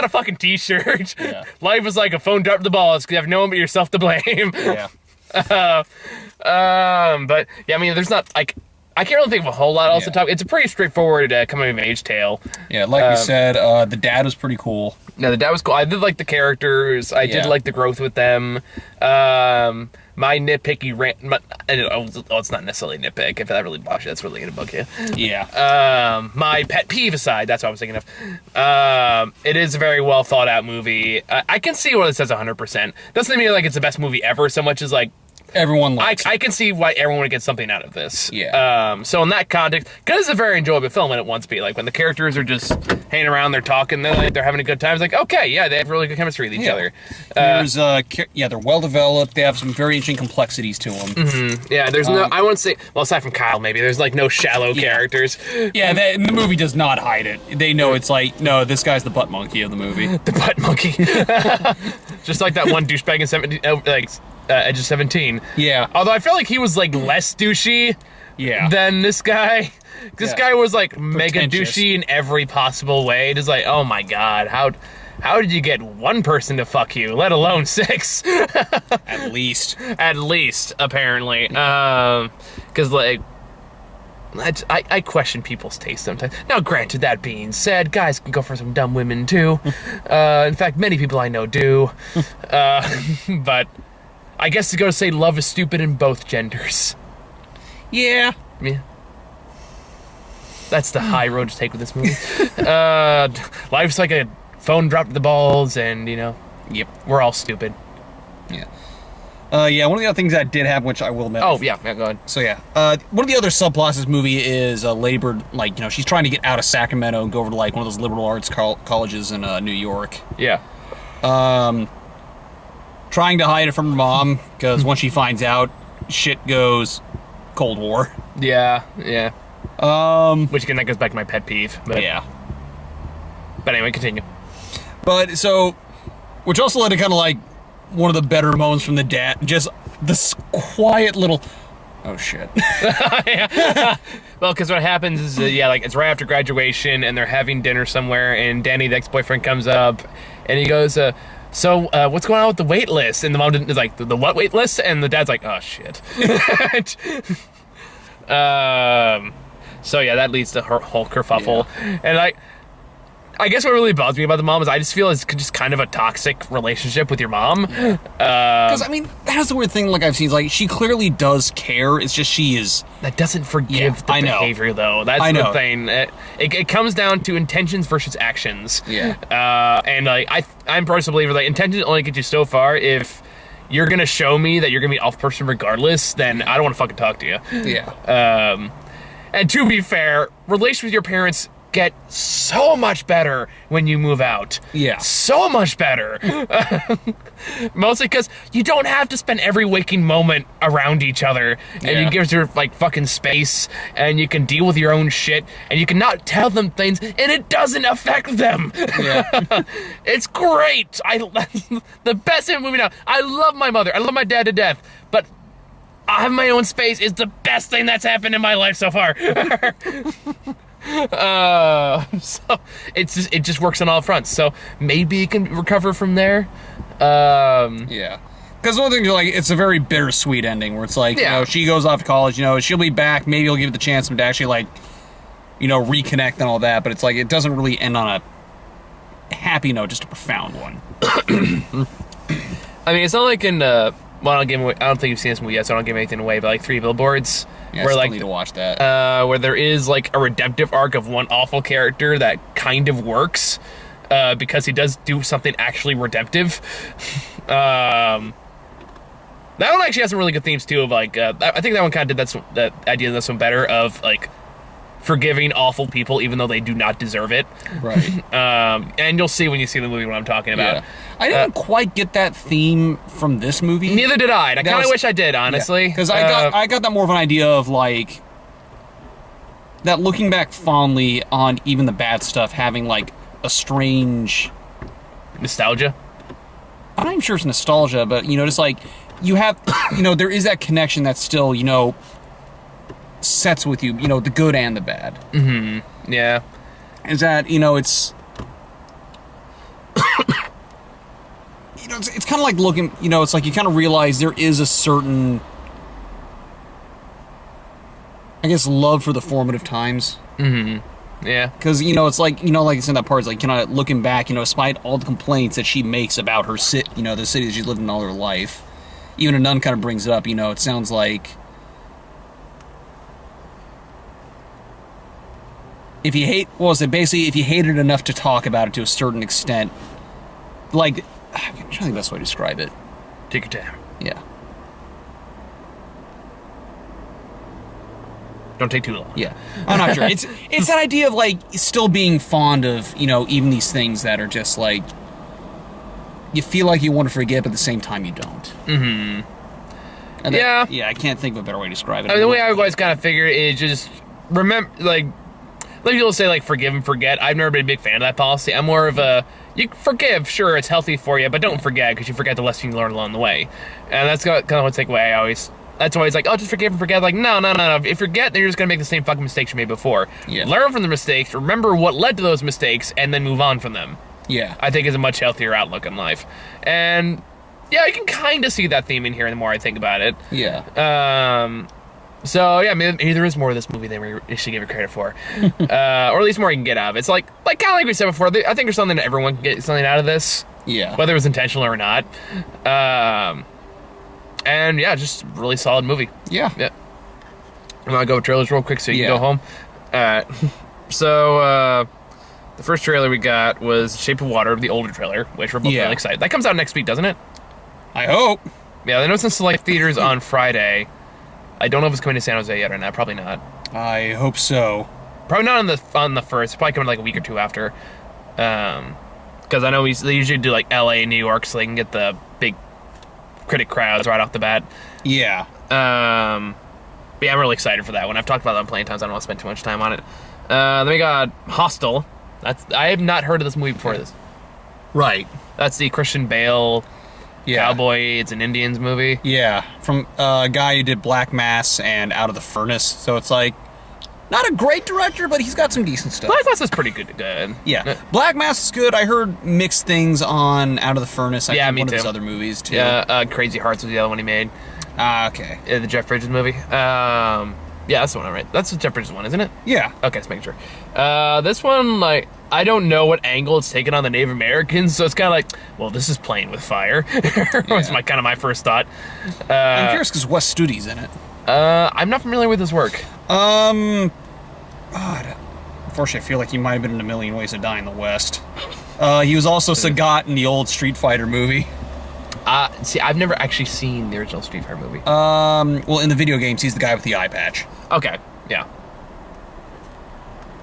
[SPEAKER 1] a fucking t-shirt.
[SPEAKER 2] Yeah.
[SPEAKER 1] Life is like a phone dropped in the balls because you have no one but yourself to blame.
[SPEAKER 2] Yeah.
[SPEAKER 1] But yeah, I mean, there's not like I can't really think of a whole lot else to talk. It's a pretty straightforward coming of age tale.
[SPEAKER 2] Yeah, like we said, the dad was pretty cool.
[SPEAKER 1] No, the dad was cool. I did like the characters. I did like the growth with them. My nitpicky rant. It's not necessarily nitpick. If that really bothers you, that's really gonna bug you.
[SPEAKER 2] Yeah.
[SPEAKER 1] My pet peeve aside, that's what I was thinking of. It is a very well thought out movie. I can see why it says 100%. Doesn't mean like it's the best movie ever so much as like
[SPEAKER 2] Everyone likes it.
[SPEAKER 1] I can see why everyone would get something out of this.
[SPEAKER 2] Yeah.
[SPEAKER 1] So in that context, because it's a very enjoyable film and it wants to be, like when the characters are just hanging around, they're talking, they're having a good time. It's like, okay, yeah, they have really good chemistry with each other.
[SPEAKER 2] They're well developed. They have some very interesting complexities to them.
[SPEAKER 1] Mm-hmm. Yeah, there's no, I wouldn't say, well, aside from Kyle, maybe there's like no shallow characters.
[SPEAKER 2] Yeah, the movie does not hide it. They know it's like, no, this guy's the butt monkey of the movie.
[SPEAKER 1] The butt monkey. Just like that one douchebag in 17, Edge of 17.
[SPEAKER 2] Yeah.
[SPEAKER 1] Although I felt like he was like less douchey than this guy. This guy was like mega douchey in every possible way. Just like, oh my god, how did you get one person to fuck you, let alone 6?
[SPEAKER 2] At least.
[SPEAKER 1] At least, apparently. Because like I question people's taste sometimes. Now, granted, that being said, guys can go for some dumb women too. In fact, many people I know do. But I guess to go say love is stupid in both genders.
[SPEAKER 2] Yeah.
[SPEAKER 1] Yeah. That's the high road to take with this movie. Life's like a phone dropped the balls, and, you know,
[SPEAKER 2] Yep.
[SPEAKER 1] we're all stupid.
[SPEAKER 2] Yeah. Yeah, one of the other things that did happen, which I will mention.
[SPEAKER 1] Oh, yeah, go ahead.
[SPEAKER 2] So yeah, one of the other subplots of this movie is Lady Bird, like, she's trying to get out of Sacramento and go over to like one of those liberal arts colleges in New York.
[SPEAKER 1] Yeah.
[SPEAKER 2] Trying to hide it from her mom because once she finds out, shit goes Cold War.
[SPEAKER 1] Yeah. Which again, that goes back to my pet peeve. But,
[SPEAKER 2] Yeah.
[SPEAKER 1] But anyway, continue.
[SPEAKER 2] But so, which also led to kind of like one of the better moments from the dad, just this quiet little, oh shit.
[SPEAKER 1] Well, because what happens is, like it's right after graduation, and they're having dinner somewhere, and Danny, the ex-boyfriend, comes up, and he goes, "So, what's going on with the wait list?" And the mom is like, "The what wait list?" And the dad's like, "Oh shit." So yeah, that leads to her whole kerfuffle, and I guess what really bothers me about the mom is I just feel it's just kind of a toxic relationship with your mom.
[SPEAKER 2] Because, I mean, that's the weird thing, like, I've seen, like, she clearly does care, it's just she is...
[SPEAKER 1] That doesn't forgive the behavior, though. That's the thing. It comes down to intentions versus actions.
[SPEAKER 2] Yeah.
[SPEAKER 1] And, like, I'm a personal believer, like, intentions only get you so far. If you're going to show me that you're going to be an awful person regardless, then I don't want to fucking talk to you.
[SPEAKER 2] Yeah.
[SPEAKER 1] And to be fair, relations with your parents get so much better when you move out.
[SPEAKER 2] Yeah.
[SPEAKER 1] So much better. Mostly because you don't have to spend every waking moment around each other. And you give her, like, fucking space. And you can deal with your own shit. And you can not tell them things. And it doesn't affect them.
[SPEAKER 2] Yeah.
[SPEAKER 1] It's great. The best in the movie now. I love my mother. I love my dad to death. But I have my own space is the best thing that's happened in my life so far. So it just works on all fronts. So maybe you can recover from there.
[SPEAKER 2] Yeah. Because one thing, like, it's a very bittersweet ending where it's like, she goes off to college, she'll be back. Maybe you'll give it the chance to actually, like, reconnect and all that. But it's like, it doesn't really end on a happy note, just a profound one.
[SPEAKER 1] I mean, it's not like in, well, I don't think you've seen this movie yet, so I don't give anything away, but like 3 Billboards.
[SPEAKER 2] Yeah,
[SPEAKER 1] where,
[SPEAKER 2] I still
[SPEAKER 1] like,
[SPEAKER 2] need to watch that.
[SPEAKER 1] Where there is, like, a redemptive arc of one awful character that kind of works, because he does do something actually redemptive. That one actually has some really good themes, too, of, like, I think that one kind of did that idea of this one better, of, like, forgiving awful people even though they do not deserve it.
[SPEAKER 2] Right.
[SPEAKER 1] And you'll see when you see the movie what I'm talking about.
[SPEAKER 2] Yeah. I didn't quite get that theme from this movie.
[SPEAKER 1] Neither did I. I kind of wish I did, honestly.
[SPEAKER 2] Because I got that more of an idea of, like, that looking back fondly on even the bad stuff having, like, a strange...
[SPEAKER 1] Nostalgia?
[SPEAKER 2] I'm not even sure it's nostalgia, but, just like, you have, there is that connection that still, sets with you, the good and the bad.
[SPEAKER 1] Mm-hmm. Yeah.
[SPEAKER 2] Is that, it's... it's kind of like looking, it's like you kind of realize there is a certain, I guess, love for the formative times.
[SPEAKER 1] Mm-hmm. Yeah.
[SPEAKER 2] Because, it's like, like it's in that part, it's like, looking back, despite all the complaints that she makes about her the city that she's lived in all her life, even a nun kind of brings it up, it sounds like, if you hate, basically, if you hate it enough to talk about it to a certain extent, like, I'm trying to think the best way to describe it.
[SPEAKER 1] Take your time.
[SPEAKER 2] Yeah.
[SPEAKER 1] Don't take too long.
[SPEAKER 2] Yeah. I'm not sure. It's that idea of, like, still being fond of, even these things that are just, like, you feel like you want to forget, but at the same time you don't.
[SPEAKER 1] Mm-hmm.
[SPEAKER 2] And
[SPEAKER 1] yeah.
[SPEAKER 2] I can't think of a better way to describe it.
[SPEAKER 1] I mean, the way I always kind of figure is just remember, like people say, like, forgive and forget. I've never been a big fan of that policy. I'm more of a, you forgive, sure, it's healthy for you, but don't forget, because you forget the lesson you learn along the way. And that's kind of what takeaway I always... That's why it's like, oh, just forgive and forget. Like, no. If you forget, then you're just going to make the same fucking mistakes you made before.
[SPEAKER 2] Yeah.
[SPEAKER 1] Learn from the mistakes, remember what led to those mistakes, and then move on from them.
[SPEAKER 2] Yeah.
[SPEAKER 1] I think is a much healthier outlook in life. And, yeah, I can kind of see that theme in here the more I think about it.
[SPEAKER 2] Yeah.
[SPEAKER 1] So, yeah, maybe there is more of this movie than we should give it credit for. Or at least more you can get out of it. It's like kind of like we said before, I think there's something that everyone can get something out of this.
[SPEAKER 2] Yeah.
[SPEAKER 1] Whether it was intentional or not. And, yeah, just really solid movie.
[SPEAKER 2] Yeah.
[SPEAKER 1] I'm going to go with trailers real quick so you can go home. So, the first trailer we got was Shape of Water, the older trailer, which we're both really excited. That comes out next week, doesn't it?
[SPEAKER 2] I hope.
[SPEAKER 1] Yeah, I know it's in select theaters on Friday. I don't know if it's coming to San Jose yet or not. Probably not.
[SPEAKER 2] I hope so.
[SPEAKER 1] Probably not on the first. Probably coming like a week or two after. Because I know they usually do like LA and New York so they can get the big critic crowds right off the bat.
[SPEAKER 2] Yeah.
[SPEAKER 1] But yeah, I'm really excited for that one. I've talked about that on plenty of times. I don't want to spend too much time on it. Then we got Hostel. I have not heard of this movie before this.
[SPEAKER 2] Right.
[SPEAKER 1] That's the Christian Bale Cowboys and Indians movie.
[SPEAKER 2] Yeah, from a guy who did Black Mass and Out of the Furnace. So it's like, not a great director, but he's got some decent stuff.
[SPEAKER 1] Black Mass is pretty good.
[SPEAKER 2] Yeah. Black Mass is good. I heard mixed things on Out of the Furnace. I think
[SPEAKER 1] me
[SPEAKER 2] one
[SPEAKER 1] too.
[SPEAKER 2] of his other movies, too.
[SPEAKER 1] Yeah, Crazy Hearts was the other one he made.
[SPEAKER 2] Okay.
[SPEAKER 1] The Jeff Bridges movie. Yeah, that's the one, right? That's the Jeff Bridges one, isn't it?
[SPEAKER 2] Yeah.
[SPEAKER 1] Okay, just making sure. This one, like, I don't know what angle it's taken on the Native Americans, so it's kind of like, well, this is playing with fire. Was my first thought.
[SPEAKER 2] I'm curious because Wes Studi's in it.
[SPEAKER 1] I'm not familiar with his work.
[SPEAKER 2] God. Unfortunately, I feel like he might have been in A Million Ways to Die in the West. He was also Sagat in the old Street Fighter movie.
[SPEAKER 1] See, I've never actually seen the original Street Fighter movie.
[SPEAKER 2] Well, in the video games, he's the guy with the eye patch.
[SPEAKER 1] Okay, yeah.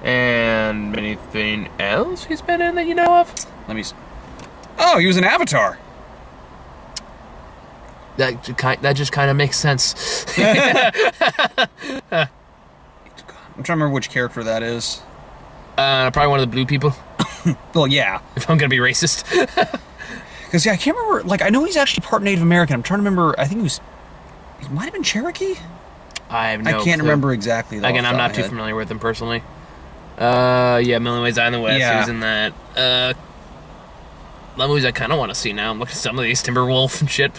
[SPEAKER 1] And anything else he's been in that you know of?
[SPEAKER 2] Let me see. Oh, he was in Avatar.
[SPEAKER 1] That just kind of makes sense.
[SPEAKER 2] I'm trying to remember which character that is.
[SPEAKER 1] Probably one of the blue people.
[SPEAKER 2] Well, yeah.
[SPEAKER 1] If I'm gonna be racist.
[SPEAKER 2] Because, I can't remember, like, I know he's actually part Native American. I'm trying to remember, I think he might have been Cherokee?
[SPEAKER 1] I can't
[SPEAKER 2] can't remember exactly, though.
[SPEAKER 1] Again, I'm not too familiar with him personally. Yeah, Million Ways Out in the West, he was in that. The movies I kind of want to see now. I'm looking at some of these, Timberwolf and shit.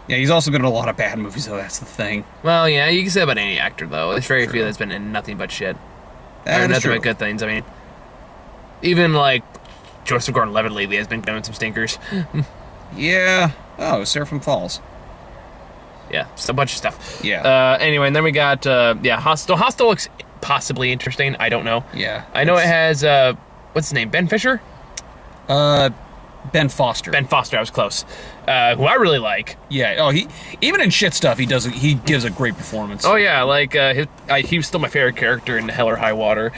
[SPEAKER 2] Yeah, he's also been in a lot of bad movies, though, that's the thing.
[SPEAKER 1] Well, yeah, you can say about any actor, though. There's very few that's been in nothing but shit. Nothing but good things, I mean. Even, like, Joseph Gordon-Levitt lately has been doing some stinkers.
[SPEAKER 2] Yeah. Oh, Seraphim Falls.
[SPEAKER 1] Yeah, just a bunch of stuff.
[SPEAKER 2] Yeah.
[SPEAKER 1] Anyway, and then we got, Hostel. Hostel looks possibly interesting. I don't know.
[SPEAKER 2] Yeah.
[SPEAKER 1] I know it has, what's his name? Ben Fisher?
[SPEAKER 2] Ben Foster.
[SPEAKER 1] Ben Foster, I was close. Who I really like.
[SPEAKER 2] Yeah. Oh, he even in shit stuff, he gives a great performance.
[SPEAKER 1] Oh yeah, like he was still my favorite character in Hell or High Water.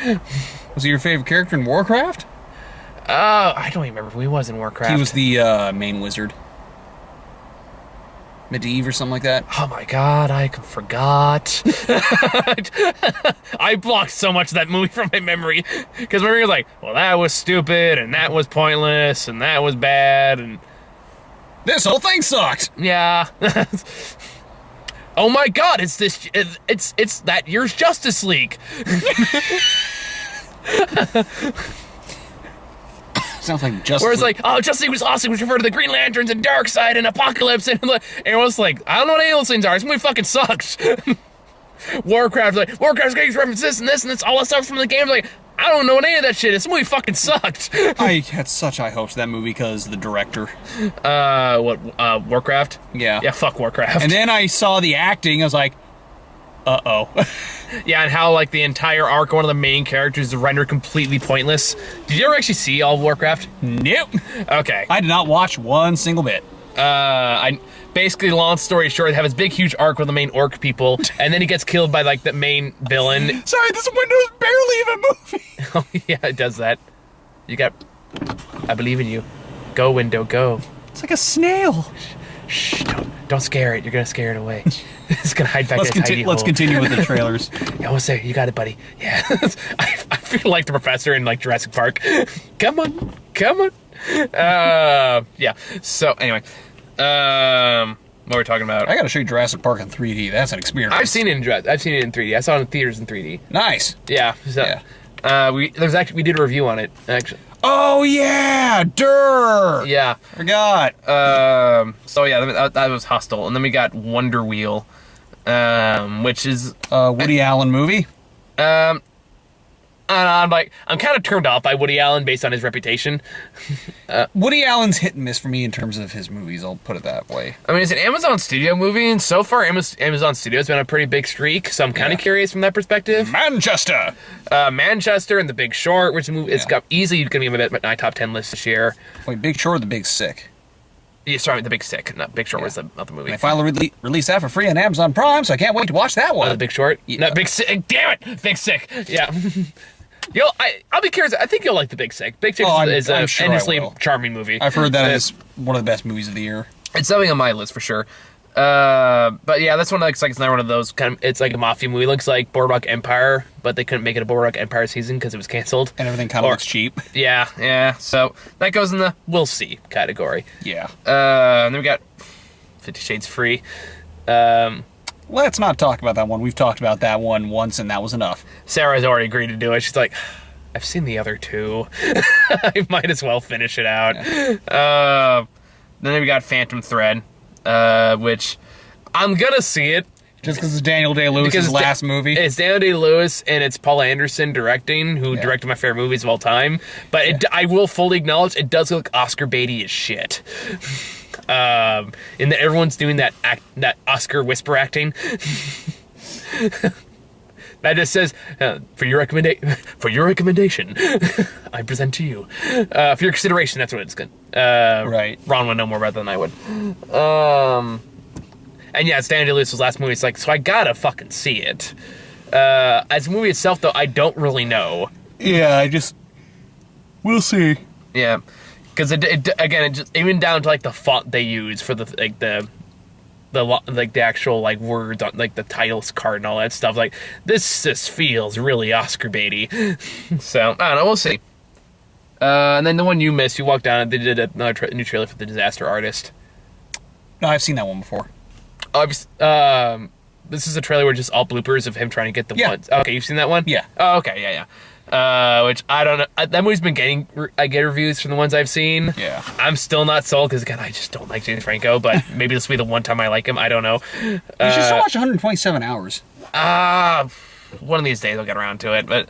[SPEAKER 2] Was he your favorite character in Warcraft?
[SPEAKER 1] I don't even remember who he was in Warcraft.
[SPEAKER 2] He was the main wizard. Medivh or something like that.
[SPEAKER 1] Oh my god, I forgot. I blocked so much of that movie from my memory. Because my memory was like, well, that was stupid, and that was pointless, and that was bad, and...
[SPEAKER 2] This whole thing sucked!
[SPEAKER 1] Yeah. Oh my god, it's that year's Justice League.
[SPEAKER 2] Sounds like Justice
[SPEAKER 1] Where it's
[SPEAKER 2] League.
[SPEAKER 1] like, oh, Justice League was awesome, which referred to the Green Lanterns and Darkseid and Apocalypse, and everyone's like, I don't know what any of those things are. This movie fucking sucks. Warcraft's getting references and this, all that stuff from the game. Like, I don't know what any of that shit is. This movie fucking sucked.
[SPEAKER 2] I had such high hopes for that movie because the director.
[SPEAKER 1] Warcraft?
[SPEAKER 2] Yeah.
[SPEAKER 1] Yeah, fuck Warcraft.
[SPEAKER 2] And then I saw the acting, I was like, uh-oh.
[SPEAKER 1] Yeah, and how, like, the entire arc of one of the main characters is rendered completely pointless. Did you ever actually see all of Warcraft?
[SPEAKER 2] Nope.
[SPEAKER 1] Okay.
[SPEAKER 2] I did not watch one single bit.
[SPEAKER 1] Basically, long story short, they have this big, huge arc with the main orc people, and then he gets killed by, like, the main villain.
[SPEAKER 2] Sorry, this window's barely even moving.
[SPEAKER 1] Oh, yeah, it does that. I believe in you. Go, window, go.
[SPEAKER 2] It's like a snail.
[SPEAKER 1] Shh, don't scare it. You're gonna scare it away. It's gonna hide back in a tiny hole.
[SPEAKER 2] Let's continue with the trailers.
[SPEAKER 1] Yeah, we'll say, you got it, buddy. Yeah. I feel like the professor in, like, Jurassic Park. Come on. Yeah. So, anyway. What were we talking about?
[SPEAKER 2] I gotta show you Jurassic Park in 3D. That's an experience.
[SPEAKER 1] I've seen it in 3D. I saw it in theaters in 3D.
[SPEAKER 2] Nice.
[SPEAKER 1] Yeah. So, yeah. We did a review on it, actually.
[SPEAKER 2] Oh, yeah! Durr!
[SPEAKER 1] Yeah.
[SPEAKER 2] Forgot.
[SPEAKER 1] So, yeah, that was Hostel. And then we got Wonder Wheel, which is...
[SPEAKER 2] Woody Allen movie?
[SPEAKER 1] I'm kind of turned off by Woody Allen based on his reputation.
[SPEAKER 2] Woody Allen's hit and miss for me in terms of his movies, I'll put it that way.
[SPEAKER 1] I mean, it's an Amazon Studio movie, and so far Amazon Studio's been a pretty big streak, so I'm kind of curious from that perspective.
[SPEAKER 2] Manchester
[SPEAKER 1] and The Big Short, which it's got easily going to be on my top 10 list this year.
[SPEAKER 2] Wait, Big Short or The Big Sick?
[SPEAKER 1] Yeah, sorry, The Big Sick. Not Big Short was the other movie.
[SPEAKER 2] They finally released that for free on Amazon Prime, so I can't wait to watch that one.
[SPEAKER 1] The Big Short?
[SPEAKER 2] Yeah.
[SPEAKER 1] No, Big Sick. Damn it! Big Sick. Yeah. I'll be curious. I think you'll like The Big Sick. Big Sick is an
[SPEAKER 2] sure
[SPEAKER 1] endlessly charming movie.
[SPEAKER 2] I've heard that is one of the best movies of the year.
[SPEAKER 1] It's definitely on my list for sure. But yeah, that's one that looks like it's another one of those kind of. It's like a mafia movie. It looks like Boardwalk Empire, but they couldn't make it a Boardwalk Empire season because it was canceled.
[SPEAKER 2] And everything kind of looks cheap.
[SPEAKER 1] Yeah. So that goes in the we'll see category.
[SPEAKER 2] Yeah.
[SPEAKER 1] And then we got 50 Shades Free.
[SPEAKER 2] Let's not talk about that one. We've talked about that one once, and that was enough.
[SPEAKER 1] Sarah's already agreed to do it. She's like, I've seen the other two. I might as well finish it out. Yeah. Then we got Phantom Thread, which I'm gonna see it.
[SPEAKER 2] Just because it's Daniel Day-Lewis's last movie?
[SPEAKER 1] It's Daniel Day-Lewis, and it's Paula Anderson directing, who directed my favorite movies of all time. But I will fully acknowledge, it does look Oscar baity as shit. And that everyone's doing that Oscar whisper acting. That just says, for your recommendation, I present to you. For your consideration, that's what it's good.
[SPEAKER 2] Right.
[SPEAKER 1] Ron would know more about that than I would. And yeah, it's Daniel Day-Lewis's last movie. It's like, so I gotta fucking see it. As a movie itself, though, I don't really know.
[SPEAKER 2] Yeah, we'll see.
[SPEAKER 1] Yeah. Because it just, even down to like the font they use for the actual like words on like the titles card and all that stuff, like this just feels really Oscar baity. So I don't know, we'll see. And then the one you missed, you walked down and they did another new trailer for The Disaster Artist.
[SPEAKER 2] No, I've seen that one before.
[SPEAKER 1] This is a trailer where just all bloopers of him trying to get the ones. Okay, you've seen that one?
[SPEAKER 2] Yeah.
[SPEAKER 1] Oh, okay, yeah. Which I don't know. That movie's been I get reviews from the ones I've seen.
[SPEAKER 2] Yeah.
[SPEAKER 1] I'm still not sold because, again, I just don't like James Franco, but maybe this will be the one time I like him. I don't know.
[SPEAKER 2] You should still watch 127 Hours.
[SPEAKER 1] One of these days I'll get around to it, but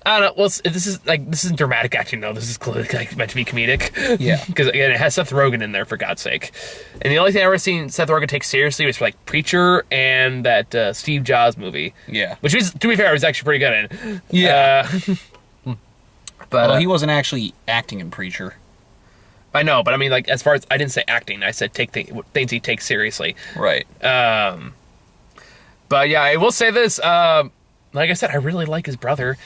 [SPEAKER 1] I don't know. Well, this isn't dramatic acting, though. This is clearly meant to be comedic.
[SPEAKER 2] Yeah.
[SPEAKER 1] Because, again, it has Seth Rogen in there, for God's sake. And the only thing I've ever seen Seth Rogen take seriously was for, like, Preacher and that Steve Jobs movie.
[SPEAKER 2] Yeah.
[SPEAKER 1] Which, to be fair, was actually pretty good in.
[SPEAKER 2] Yeah.
[SPEAKER 1] But
[SPEAKER 2] he wasn't actually acting in Preacher.
[SPEAKER 1] I know, but I mean, like, as far as... I didn't say acting. I said things he takes seriously.
[SPEAKER 2] Right.
[SPEAKER 1] But, yeah, I will say this... like I said, I really like his brother.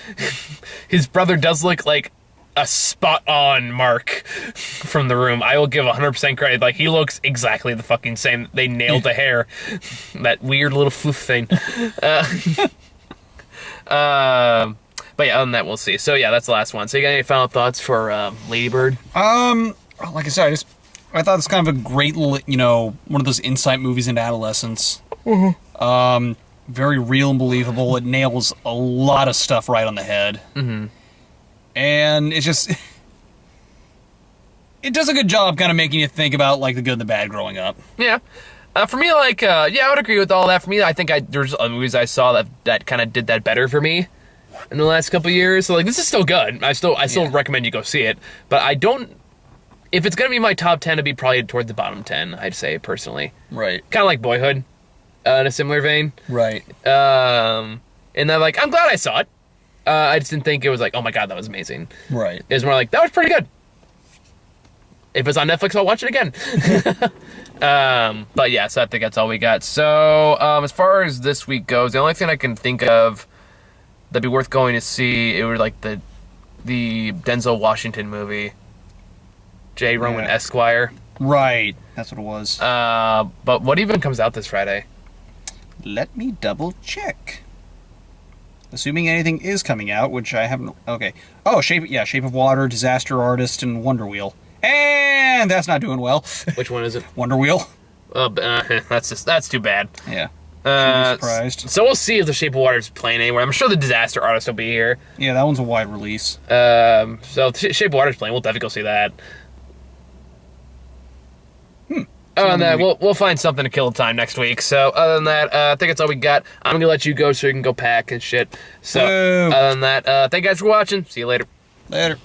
[SPEAKER 1] His brother does look like a spot-on Mark from The Room. I will give 100% credit. Like, he looks exactly the fucking same. They nailed the hair. That weird little floof thing. But yeah, other than that, we'll see. So yeah, that's the last one. So you got any final thoughts for Lady Bird?
[SPEAKER 2] Like I said, I thought it's kind of a great, one of those insight movies into adolescence. Mm-hmm. Very real and believable. It nails a lot of stuff right on the head. Mm-hmm. And it's just... It does a good job kind of making you think about, like, the good and the bad growing up.
[SPEAKER 1] Yeah. For me, like, I would agree with all that. For me, I think there's other movies I saw that kind of did that better for me in the last couple of years. So, like, this is still good. I still recommend you go see it. But I don't... If it's going to be my top 10, it'd be probably toward the bottom 10, I'd say, personally.
[SPEAKER 2] Right.
[SPEAKER 1] Kind of like Boyhood. In a similar vein.
[SPEAKER 2] Right.
[SPEAKER 1] And then, like, I'm glad I saw it. I just didn't think it was like, oh my god, that was amazing.
[SPEAKER 2] Right.
[SPEAKER 1] It was more like, that was pretty good. If it's on Netflix, I'll watch it again. But yeah, so I think that's all we got. So, as far as this week goes, the only thing I can think of that'd be worth going to see, it would like the Denzel Washington movie. J. Roman Esquire.
[SPEAKER 2] Right. That's what it was.
[SPEAKER 1] But what even comes out this Friday?
[SPEAKER 2] Let me double check. Assuming anything is coming out, which I haven't... Okay. Oh, Shape of Water, Disaster Artist, and Wonder Wheel. And that's not doing well.
[SPEAKER 1] Which one is it?
[SPEAKER 2] Wonder Wheel.
[SPEAKER 1] That's too bad.
[SPEAKER 2] Yeah. Surprised.
[SPEAKER 1] So we'll see if The Shape of Water is playing anywhere. I'm sure the Disaster Artist will be here.
[SPEAKER 2] Yeah, that one's a wide release.
[SPEAKER 1] So if Shape of Water is playing, we'll definitely go see that. Oh, and then we'll find something to kill the time next week. So other than that, I think that's all we got. I'm going to let you go so you can go pack and shit. So other than that, thank you guys for watching. See you later.
[SPEAKER 2] Later.